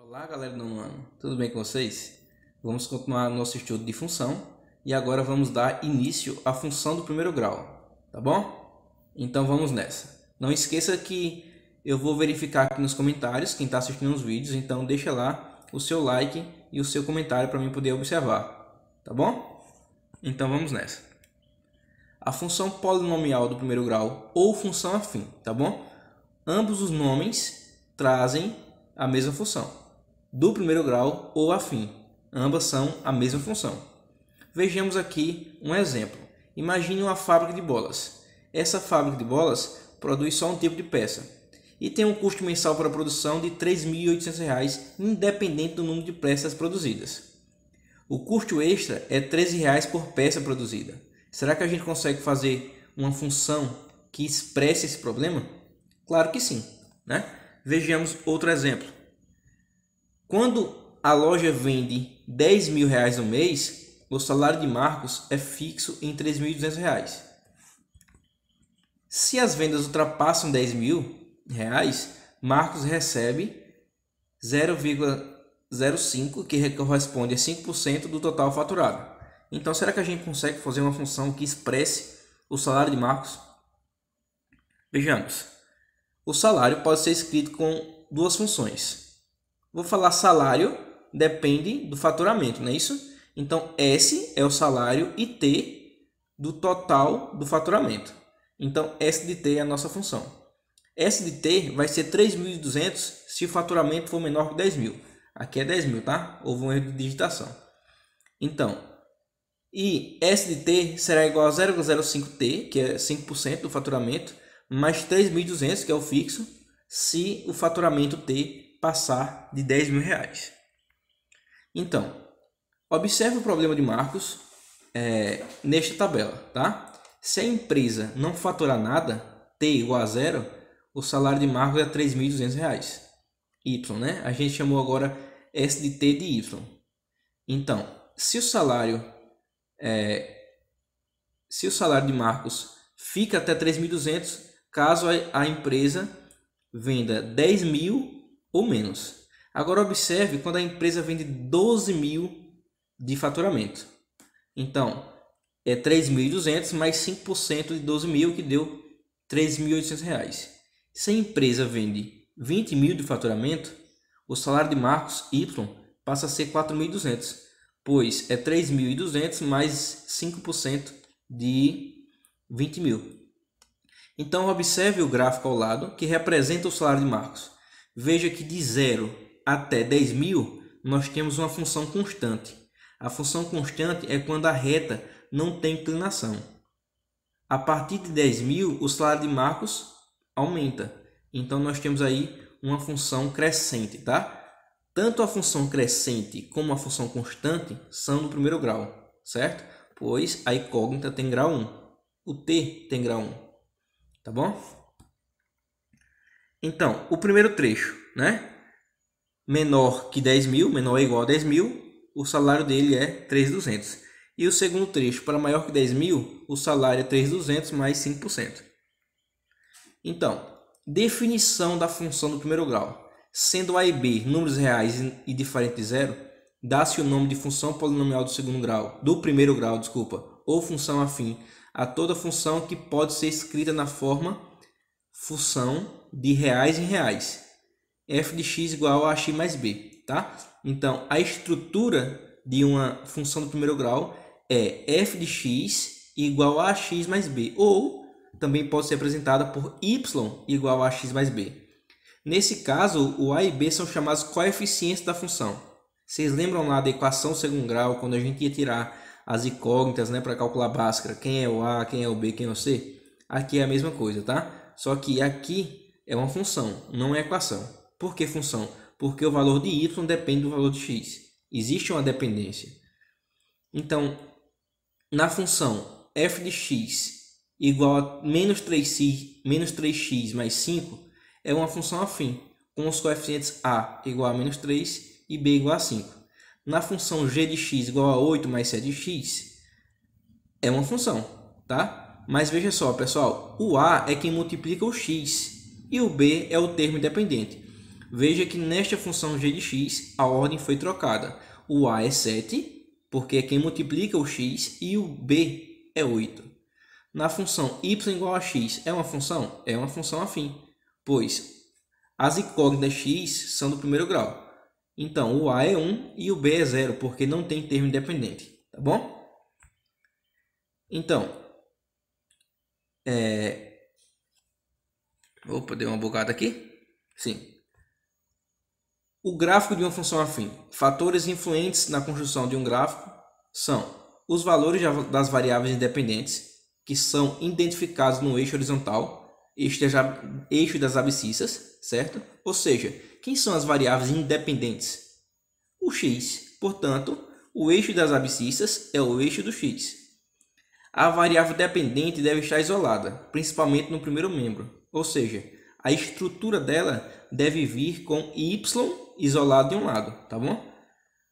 Olá galera do nono ano, tudo bem com vocês? Vamos continuar nosso estudo de função e agora vamos dar início à função do primeiro grau, tá bom? Então vamos nessa. Não esqueça que eu vou verificar aqui nos comentários quem está assistindo os vídeos, então deixa lá o seu like e o seu comentário para mim poder observar, tá bom? Então vamos nessa. A função polinomial do primeiro grau ou função afim, tá bom? Ambos os nomes trazem a mesma função. Do primeiro grau ou afim, ambas são a mesma função. Vejamos aqui um exemplo. Imagine uma fábrica de bolas. Essa fábrica de bolas produz só um tipo de peça e tem um custo mensal para a produção de R$ 3.800, independente do número de peças produzidas. O custo extra é R$ 13 por peça produzida. Será que a gente consegue fazer uma função que expresse esse problema? Claro que sim, né? Vejamos outro exemplo. Quando a loja vende R$ 10.000 no mês, o salário de Marcos é fixo em R$ 3.200. Se as vendas ultrapassam R$ 10.000, Marcos recebe 0,05, que corresponde a 5% do total faturado. Então, será que a gente consegue fazer uma função que expresse o salário de Marcos? Vejamos. O salário pode ser escrito com duas funções. Vou falar salário depende do faturamento, não é isso? Então, S é o salário e T do total do faturamento. Então, S de T é a nossa função. S de T vai ser 3.200 se o faturamento for menor que 10.000. Aqui é 10.000, tá? Houve um erro de digitação. Então, e S de T será igual a 0,05T, que é 5% do faturamento, mais 3.200, que é o fixo, se o faturamento T passar de R$ 10.000. Então, observe o problema de Marcos nesta tabela, tá? Se a empresa não faturar nada, T igual a zero, o salário de Marcos é R$ 3.200. Y, né? A gente chamou agora S de T de Y. Então, se o salário de Marcos fica até 3.200, caso a empresa venda 10.000 ou menos. Agora observe quando a empresa vende 12.000 de faturamento. Então, é 3.200 mais 5% de 12.000, que deu R$ 3.800. Se a empresa vende 20.000 de faturamento, o salário de Marcos, Y, passa a ser 4.200, pois é 3.200 mais 5% de 20.000. Então, observe o gráfico ao lado, que representa o salário de Marcos. Veja que de 0 até 10.000, nós temos uma função constante. A função constante é quando a reta não tem inclinação. A partir de 10.000, o salário de Marcos aumenta. Então, nós temos aí uma função crescente, tá? Tanto a função crescente como a função constante são do primeiro grau, certo? Pois a incógnita tem grau 1. O T tem grau 1, tá bom? Então, o primeiro trecho, né? Menor que 10.000, menor ou igual a 10.000, o salário dele é 3.200. E o segundo trecho, para maior que 10.000, o salário é 3.200 mais 5%. Então, definição da função do primeiro grau. Sendo A e B números reais e diferente de zero, dá-se o nome de função polinomial do segundo grau, do primeiro grau, ou função afim, a toda função que pode ser escrita na forma função de reais em reais, f de x igual a x mais b, tá? Então, a estrutura de uma função do primeiro grau é f de x igual a x mais b, ou também pode ser apresentada por y igual a x mais b. Nesse caso, o a e b são chamados coeficientes da função. Vocês lembram lá da equação do segundo grau, quando a gente ia tirar as incógnitas, né, para calcular Bhaskara, quem é o a, quem é o b, quem é o c? Aqui é a mesma coisa, tá? Só que aqui é uma função, não é equação. Por que função? Porque o valor de y depende do valor de x. Existe uma dependência. Então, na função f de x igual a menos 3x mais 5, é uma função afim, com os coeficientes a igual a menos 3 e b igual a 5. Na função g de x igual a 8 mais 7 de x, é uma função, tá? Mas veja só, pessoal, o a é quem multiplica o x e o b é o termo independente. Veja que nesta função g de x, a ordem foi trocada. O a é 7, porque é quem multiplica o x, e o b é 8. Na função y igual a x, é uma função? É uma função afim, pois as incógnitas x são do primeiro grau. Então, o a é 1 e o b é 0, porque não tem termo independente, tá bom? Então, opa, deu uma bugada aqui? Sim. O gráfico de uma função afim. Fatores influentes na construção de um gráfico são os valores das variáveis independentes, que são identificados no eixo horizontal, eixo das abscissas, certo? Ou seja, quem são as variáveis independentes? O x. Portanto, o eixo das abscissas é o eixo do x. A variável dependente deve estar isolada, principalmente no primeiro membro, ou seja, a estrutura dela deve vir com y isolado de um lado, tá bom?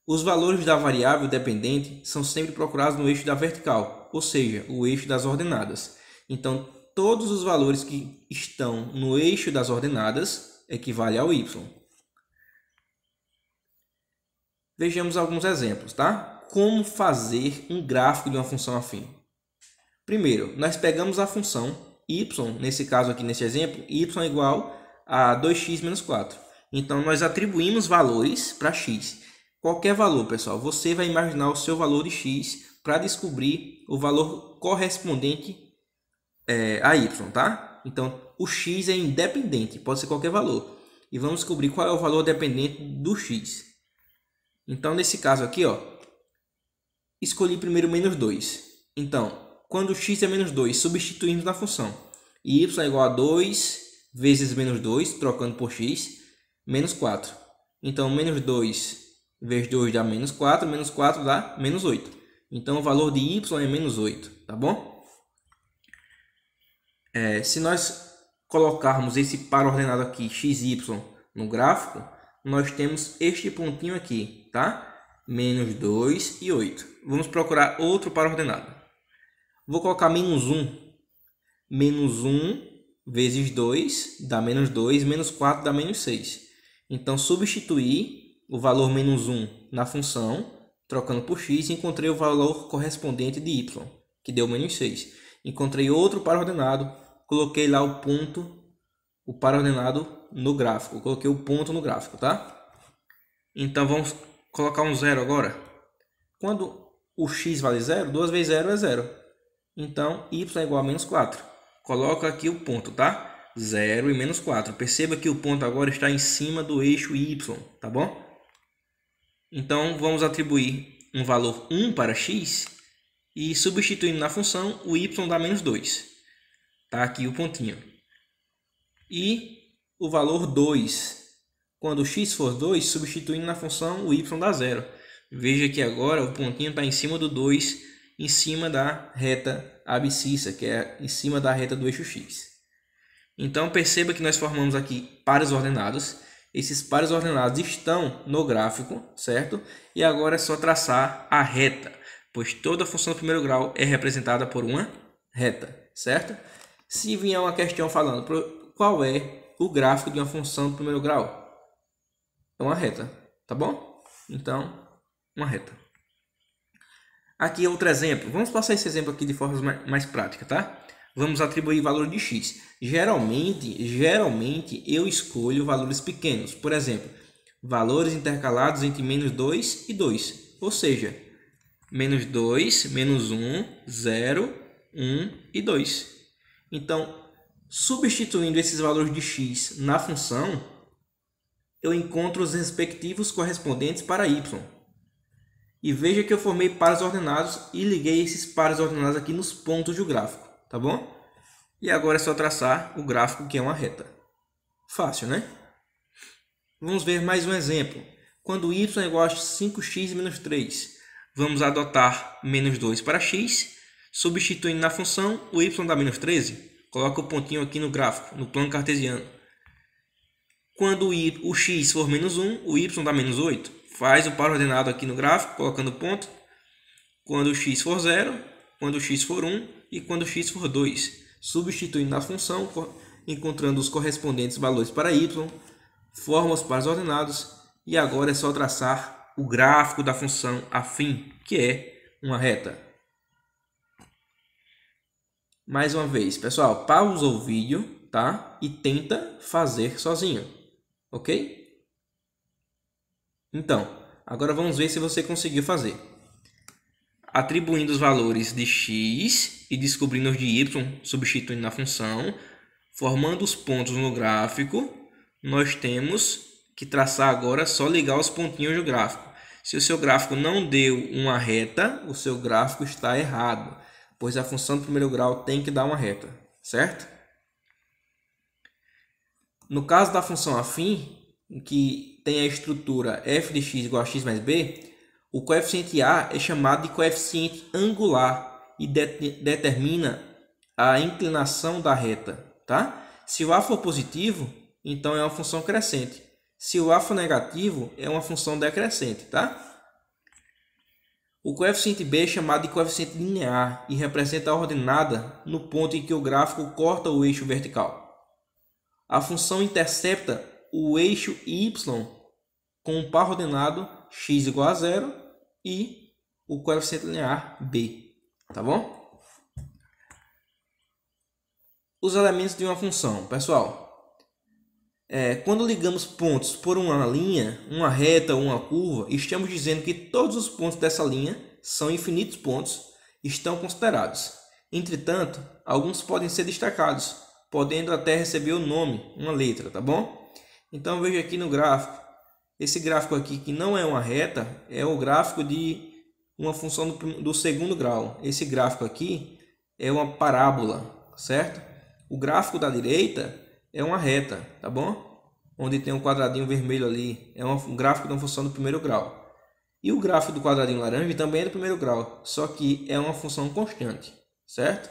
Os valores da variável dependente são sempre procurados no eixo da vertical, ou seja, o eixo das ordenadas. Então, todos os valores que estão no eixo das ordenadas equivalem ao y. Vejamos alguns exemplos, tá? Como fazer um gráfico de uma função afim. Primeiro, nós pegamos a função y, nesse caso aqui, nesse exemplo, y é igual a 2x menos 4. Então, nós atribuímos valores para x. Qualquer valor, pessoal, você vai imaginar o seu valor de x para descobrir o valor correspondente a y, tá? Então, o x é independente, pode ser qualquer valor. E vamos descobrir qual é o valor dependente do x. Então, nesse caso aqui, ó, escolhi primeiro menos 2. Então, quando x é menos 2, substituímos na função. Y é igual a 2 vezes menos 2, trocando por x, menos 4. Então, menos 2 vezes 2 dá menos 4 dá menos 8. Então, o valor de y é menos 8, tá bom? Se nós colocarmos esse par ordenado aqui, x e y, no gráfico, nós temos este pontinho aqui, tá? Menos 2 e 8. Vamos procurar outro par ordenado. Vou colocar menos 1. Menos 1 vezes 2 dá menos 2, menos 4 dá menos 6. Então, substituir o valor menos 1 na função, trocando por x, encontrei o valor correspondente de y, que deu menos 6. Encontrei outro par ordenado, coloquei lá o ponto, o par ordenado no gráfico. Coloquei o ponto no gráfico, tá? Então, vamos colocar um zero agora. Quando o x vale 0, 2 vezes 0 é 0. Então, y é igual a menos 4. Coloca aqui o ponto, tá? 0 e menos 4. Perceba que o ponto agora está em cima do eixo y, tá bom? Então, vamos atribuir um valor 1 para x e substituindo na função, o y dá menos 2. Tá aqui o pontinho. E o valor 2. Quando o x for 2, substituindo na função, o y dá 0. Veja que agora o pontinho está em cima do 2, em cima da reta abscissa, que é em cima da reta do eixo x. Então, perceba que nós formamos aqui pares ordenados. Esses pares ordenados estão no gráfico, certo? E agora é só traçar a reta, pois toda função do primeiro grau é representada por uma reta, certo? Se vier uma questão falando qual é o gráfico de uma função do primeiro grau, é uma reta, tá bom? Então, uma reta. Aqui é outro exemplo. Vamos passar esse exemplo aqui de forma mais prática, tá? Vamos atribuir valor de x. Geralmente eu escolho valores pequenos. Por exemplo, valores intercalados entre menos 2 e 2. Ou seja, menos 2, menos 1, 0, 1 e 2. Então, substituindo esses valores de x na função, eu encontro os respectivos correspondentes para y. E veja que eu formei pares ordenados e liguei esses pares ordenados aqui nos pontos do gráfico, tá bom? E agora é só traçar o gráfico, que é uma reta. Fácil, né? Vamos ver mais um exemplo. Quando y é igual a 5x menos 3, vamos adotar menos 2 para x, substituindo na função, o y dá menos 13. Coloca o pontinho aqui no gráfico, no plano cartesiano. Quando o x for menos 1, o y dá menos 8. Faz o par ordenado aqui no gráfico, colocando ponto. Quando o x for 0, quando o x for 1 e quando o x for 2. Substituindo na função, encontrando os correspondentes valores para y, forma os pares ordenados e agora é só traçar o gráfico da função afim, que é uma reta. Mais uma vez, pessoal, pausa o vídeo, tá? E tenta fazer sozinho, ok? Então, agora vamos ver se você conseguiu fazer. Atribuindo os valores de x e descobrindo os de y, substituindo na função, formando os pontos no gráfico, nós temos que traçar agora só ligar os pontinhos do gráfico. Se o seu gráfico não deu uma reta, o seu gráfico está errado, pois a função do primeiro grau tem que dar uma reta, certo? No caso da função afim, que tem a estrutura f de x igual a x mais b, o coeficiente a é chamado de coeficiente angular e determina a inclinação da reta, tá? Se o a for positivo, então é uma função crescente. Se o a for negativo, é uma função decrescente, tá? O coeficiente b é chamado de coeficiente linear e representa a ordenada no ponto em que o gráfico corta o eixo vertical. A função intercepta o eixo y com um par ordenado x igual a 0 e o coeficiente linear b, tá bom? Os elementos de uma função, pessoal. Quando ligamos pontos por uma linha, uma reta ou uma curva, estamos dizendo que todos os pontos dessa linha, são infinitos pontos, estão considerados. Entretanto, alguns podem ser destacados, podendo até receber o nome, uma letra, tá bom? Então veja aqui no gráfico, esse gráfico aqui que não é uma reta, é o gráfico de uma função do segundo grau. Esse gráfico aqui é uma parábola, certo? O gráfico da direita é uma reta, tá bom? Onde tem um quadradinho vermelho ali, é um gráfico de uma função do primeiro grau. E o gráfico do quadradinho laranja também é do primeiro grau, só que é uma função constante, certo?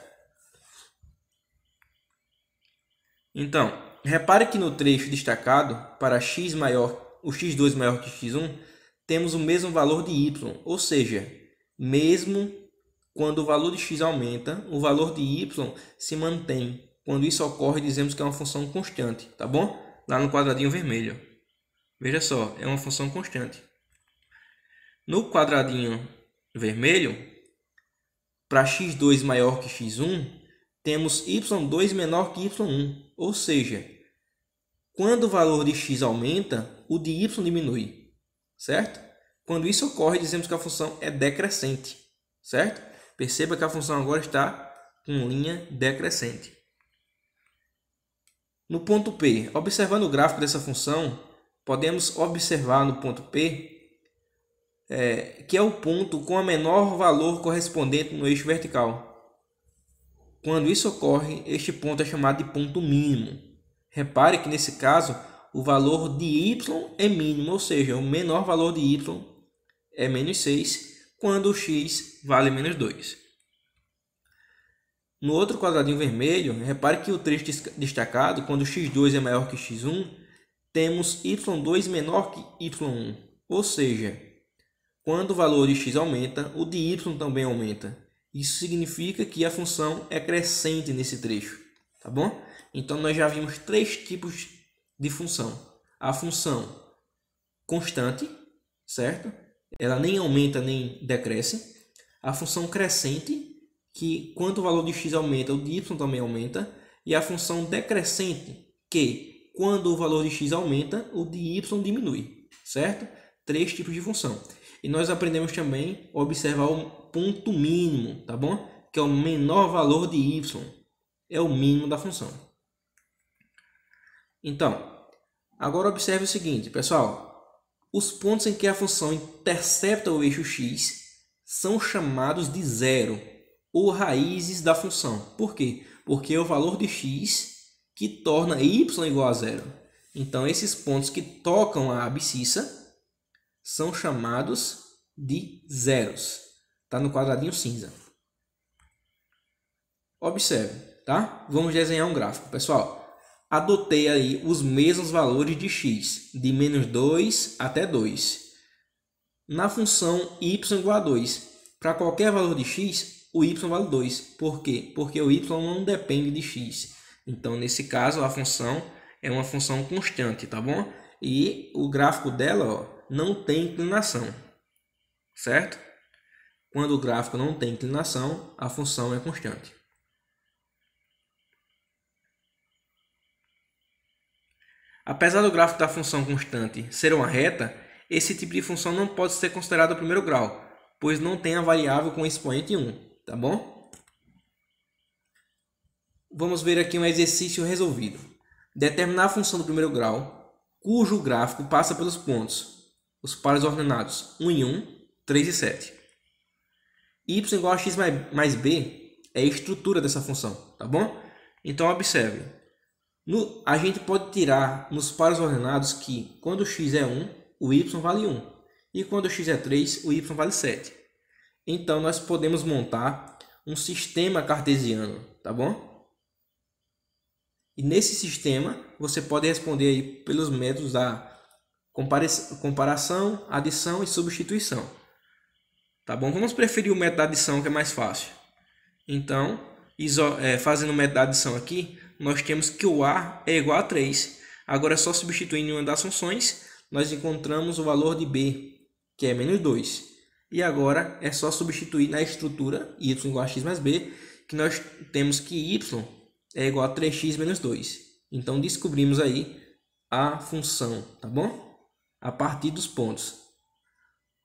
Então, repare que no trecho destacado, para x maior, o x2 maior que x1, temos o mesmo valor de y, ou seja, mesmo quando o valor de x aumenta, o valor de y se mantém. Quando isso ocorre, dizemos que é uma função constante, tá bom? Lá no quadradinho vermelho. Veja só, é uma função constante. No quadradinho vermelho, para x2 maior que x1, temos y2 menor que y1, ou seja, quando o valor de x aumenta, o de y diminui, certo? Quando isso ocorre, dizemos que a função é decrescente, certo? Perceba que a função agora está com linha decrescente. No ponto P, observando o gráfico dessa função, podemos observar no ponto P que é o ponto com o menor valor correspondente no eixo vertical. Quando isso ocorre, este ponto é chamado de ponto mínimo. Repare que nesse caso, o valor de y é mínimo, ou seja, o menor valor de y é menos 6, quando o x vale menos 2. No outro quadradinho vermelho, repare que o trecho destacado, quando x2 é maior que x1, temos y2 menor que y1. Ou seja, quando o valor de x aumenta, o de y também aumenta. Isso significa que a função é crescente nesse trecho, tá bom? Então, nós já vimos três tipos de função. A função constante, certo? Ela nem aumenta nem decresce. A função crescente, que quando o valor de x aumenta, o de y também aumenta. E a função decrescente, que quando o valor de x aumenta, o de y diminui, certo? Três tipos de função. E nós aprendemos também a observar o ponto mínimo, tá bom? Que é o menor valor de y, é o mínimo da função. Então, agora observe o seguinte, pessoal. Os pontos em que a função intercepta o eixo x são chamados de zero, ou raízes da função. Por quê? Porque é o valor de x que torna y igual a zero. Então, esses pontos que tocam a abscissa são chamados de zeros. Está no quadradinho cinza. Observe, tá? Vamos desenhar um gráfico, pessoal. Adotei aí os mesmos valores de x, de menos 2 até 2. Na função y igual a 2, para qualquer valor de x, o y vale 2. Por quê? Porque o y não depende de x. Então, nesse caso, a função é uma função constante, tá bom? E o gráfico dela, ó, não tem inclinação, certo? Quando o gráfico não tem inclinação, a função é constante. Apesar do gráfico da função constante ser uma reta, esse tipo de função não pode ser considerado o primeiro grau, pois não tem a variável com expoente 1, tá bom? Vamos ver aqui um exercício resolvido. Determinar a função do primeiro grau, cujo gráfico passa pelos pontos, os pares ordenados 1 e 1, 3 e 7. Y igual a x mais b é a estrutura dessa função, tá bom? Então, observe. A gente pode tirar nos pares ordenados que quando x é 1, o y vale 1. E quando x é 3, o y vale 7. Então, nós podemos montar um sistema cartesiano, tá bom? E nesse sistema, você pode responder aí pelos métodos da comparação, adição e substituição. Tá bom? Vamos preferir o método da adição, que é mais fácil. Então, fazendo o método da adição aqui, nós temos que o A é igual a 3. Agora, só substituindo uma das funções, nós encontramos o valor de B, que é menos 2. E agora, é só substituir na estrutura, y igual a x mais b, que nós temos que y é igual a 3x menos 2. Então, descobrimos aí a função, tá bom? A partir dos pontos.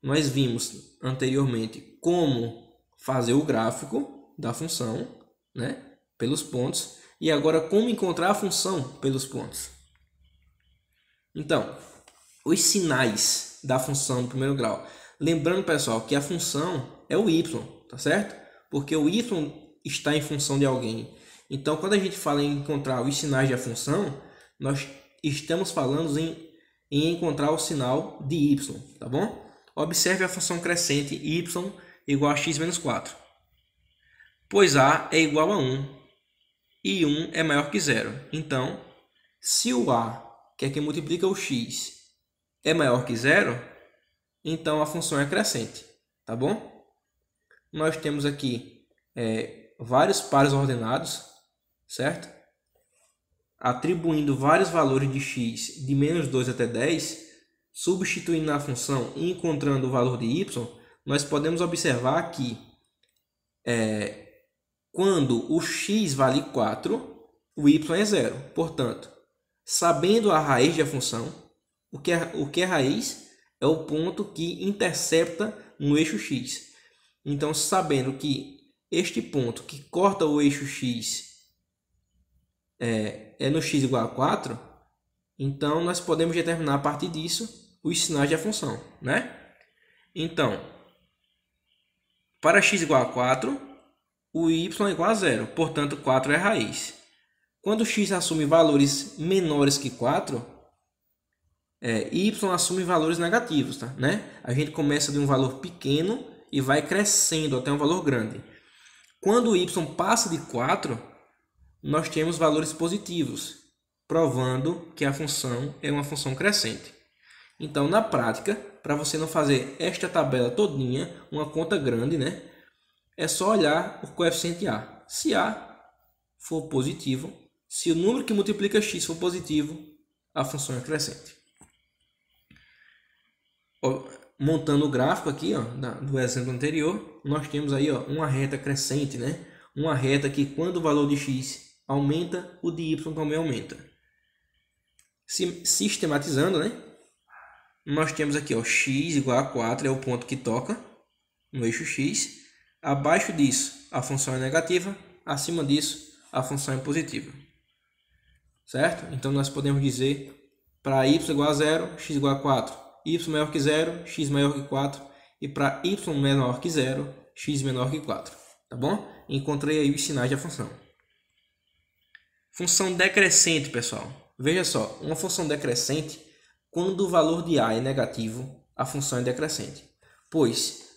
Nós vimos anteriormente como fazer o gráfico da função, né, pelos pontos. E agora como encontrar a função pelos pontos. Então, os sinais da função do primeiro grau. Lembrando, pessoal, que a função é o y, tá certo? Porque o y está em função de alguém. Então, quando a gente fala em encontrar os sinais da função, nós estamos falando em encontrar o sinal de y, tá bom? Observe a função crescente y igual a x menos 4. Pois a é igual a 1 e 1 é maior que 0. Então, se o a, que é que multiplica o x, é maior que 0, então a função é crescente, tá bom? Nós temos aqui vários pares ordenados, certo? Atribuindo vários valores de x de menos 2 até 10, substituindo na função e encontrando o valor de y, nós podemos observar que quando o x vale 4, o y é 0. Portanto, sabendo a raiz da função, o que é raiz? É o ponto que intercepta no eixo x. Então, sabendo que este ponto que corta o eixo x é no x igual a 4, então nós podemos determinar a partir disso os sinais da função, né? Então, para x igual a 4, o y é igual a 0, portanto 4 é a raiz. Quando x assume valores menores que 4, y assume valores negativos, tá? Né? A gente começa de um valor pequeno e vai crescendo até um valor grande. Quando o y passa de 4, nós temos valores positivos, provando que a função é uma função crescente. Então, na prática, para você não fazer esta tabela todinha, uma conta grande, né? É só olhar o coeficiente A. Se A for positivo, se o número que multiplica x for positivo, a função é crescente. Montando o gráfico aqui, ó, do exemplo anterior, nós temos aí, ó, uma reta crescente, né? Uma reta que quando o valor de x aumenta, o de y também aumenta. Sistematizando, né? Nós temos aqui, ó, x igual a 4 é o ponto que toca no eixo x. Abaixo disso, a função é negativa. Acima disso, a função é positiva. Certo? Então, nós podemos dizer para y igual a 0, x igual a 4. Y maior que 0, x maior que 4. E para y menor que 0, x menor que 4. Tá bom? Encontrei aí os sinais da função. Função decrescente, pessoal. Veja só, uma função decrescente, quando o valor de a é negativo, a função é decrescente. Pois,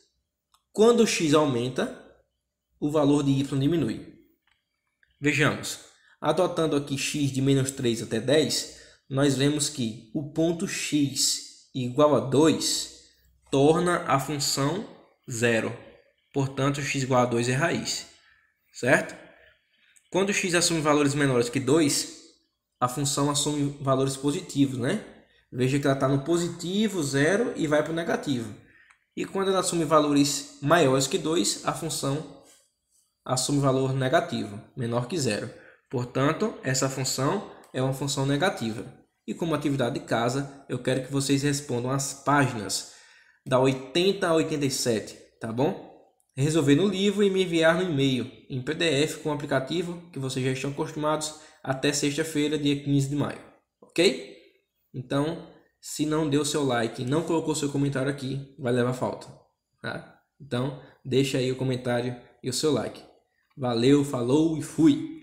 quando x aumenta, o valor de y diminui. Vejamos, adotando aqui x de menos 3 até 10, nós vemos que o ponto x igual a 2 torna a função 0. Portanto, x igual a 2 é raiz. Certo? Quando x assume valores menores que 2, a função assume valores positivos, né? veja que ela está no positivo, 0 e vai para o negativo. E quando ela assume valores maiores que 2, a função assume valor negativo, menor que 0. Portanto, essa função é uma função negativa. E como atividade de casa, eu quero que vocês respondam as páginas da 80 a 87, tá bom? Resolver no livro e me enviar no e-mail, em PDF com o aplicativo que vocês já estão acostumados, até sexta-feira, dia 15 de maio. Ok? Então, se não deu seu like, não colocou seu comentário aqui, vai levar falta. Tá? Então, deixa aí o comentário e o seu like. Valeu, falou e fui!